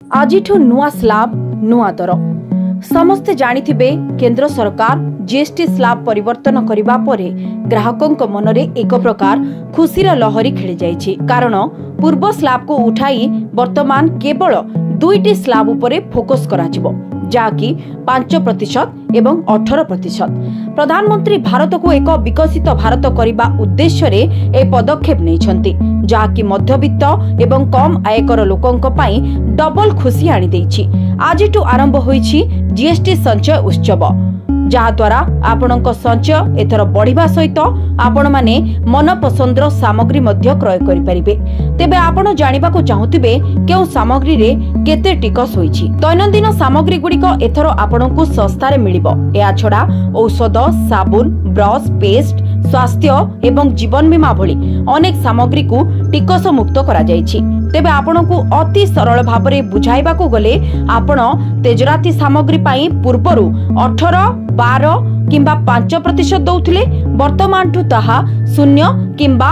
आजिठु नुआ स्लाब नुआ दर समस्ते जानिथिबे केंद्र सरकार जीएसटी स्लाब परिवर्तन करिबा परे ग्राहकंक मनरे एक प्रकार खुशीर लहरी खेली जाइछि। कारण पूर्व स्लाब को उठाई वर्तमान केवल दुईटी स्लाब उपरे फोकस कराजिबो, जाकि 5% एवं 18%। प्रधानमंत्री भारत को एक विकसित भारत करने उद्देश्य रे ए पदक्षेप नैछंती, जाकि मध्यवित्त एवं कम आयकर लोकंक पई डबल खुशी आनी देछि। आजिठु आरंभ होईछि जीएसटी संचय उत्सव, जहा द्वारा आपणक संचय एथर बढ़िबा सहित आपण माने मन पसंदर सामग्री मध्य क्रय करि परिबे। तेबे आपण जानिबा को चाहुतिबे केउ सामग्री रे केते टिकस होईछि। दैनंदिन सामग्री गुड़िक एथर आपणकु सस्तारे मिलिबो। या छडा औषध, साबुन, ब्रश, पेस्ट, स्वास्थ्य एवं जीवन बीमा भली अनेक सामग्री को टिकस मुक्त करा जायछि। तेबे आपणकु अति सरल भाबरे बुझाइबा को गले आपण तेजराती सामग्री पाई पूर्वरु 18, 12 किंबा 5% दउथिले, वर्तमान ठु ताहा 0 किंबा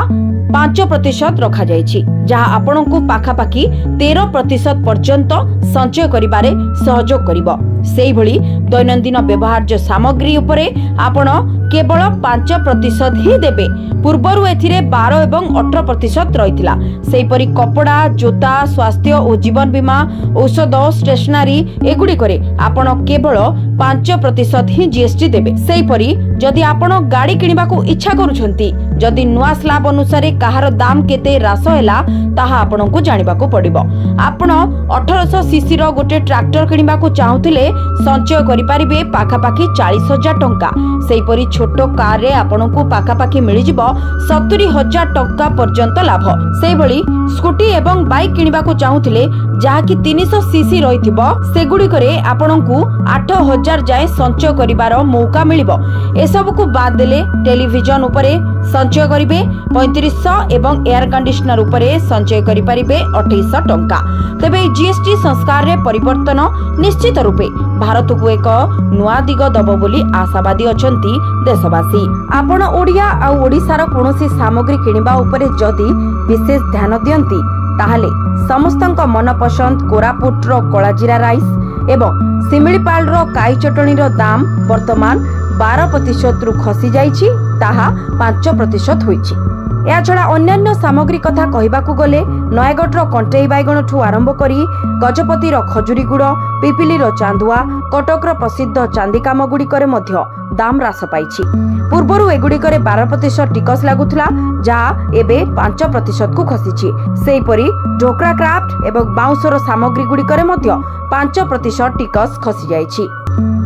5% रखा जायछि, जहा आपणकु पाखापाखी 13% पर्यंत संचय करिबारे सहयोग करिबो। सेही भली दैनंदिन व्यवहार्य सामग्री उपरे आपण केवल 5% ही देबे। पूर्वरु एथिरे 12 एवं 18% रहिथिला। सेहीपरि कपड़ा, जोता, स्वास्थ्य और जीवन बीमा, औषध, स्टेशनरी एगुडी करे आपण केवल 5% ही जीएसटी देबे। सेहीपरि जदि आपण गाड़ी किनिबा को इच्छा करूछंती, जदि नुआ स्लाब अनुसार कहार दाम केते रास हैला ताहा आपणको जानिबा को पड़िबो। आपण 1800 सीसी रो गोटे ट्रैक्टर किनिबा को चाहुथिले संचय करि परिबे पाखापाखी 40,000 टंका। सेहीपरि छोटो कार रे आपणको पाखापाखी मिलि जिवो 70,000 टंका पर्यंत लाभ। सेहीभली स्कूटी एवं बाइक किनिबा को चाहुथिले जहा कि 300 सीसी रहिथिबो, सेगुडी करे आपणको 8,000 जाय संचय करिबार मौका मिलिबो। ए सब को बाद देले टेलीविजन उपरे संचय करिबे 3500 एवं एयर कंडीशनर उपरे संचय करि परिबे 2800 टंका। तबे जीएसटी संस्कार रे परिवर्तन निश्चित रूपे भारत को एक नुआ दिग दबो बोली आशावादी अछंती देशवासी। आपण ओडिया आ ओडिसार कोनोसी सामग्री किनिबा उपरे जदि विशेष ध्यान दियंती, ताहाले समस्तंक मन पसंद कोरापुट रो कलाजीरा राइस एवं सिमिलीपाल रो काई चटणी रो दाम वर्तमान 12% रु खसी जाइछि, ताहा 5% होइछि। या छड़ा अन्यान्य सामग्री कथा कहिबाकू गले नयगढ़ रो कंटेई बैगण ठू आरंभ करी गजपति रो खजुरी गुड़, पिपिली रो चांदुआ, कटक रो प्रसिद्ध चांदीकाम गुड़िकरे मध्य दाम रास पाइछि। पूर्वरु एगुड़िकरे 12% टिकस लागुथला, जहा एबे 5% को खसीछि। सेहीपरि ढोकरा क्राफ्ट एवं बाउंसर सामग्री गुड़िकरे मध्य 5% टिकस खसी जाइछि।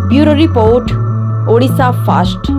Bureau report, Odisha fast.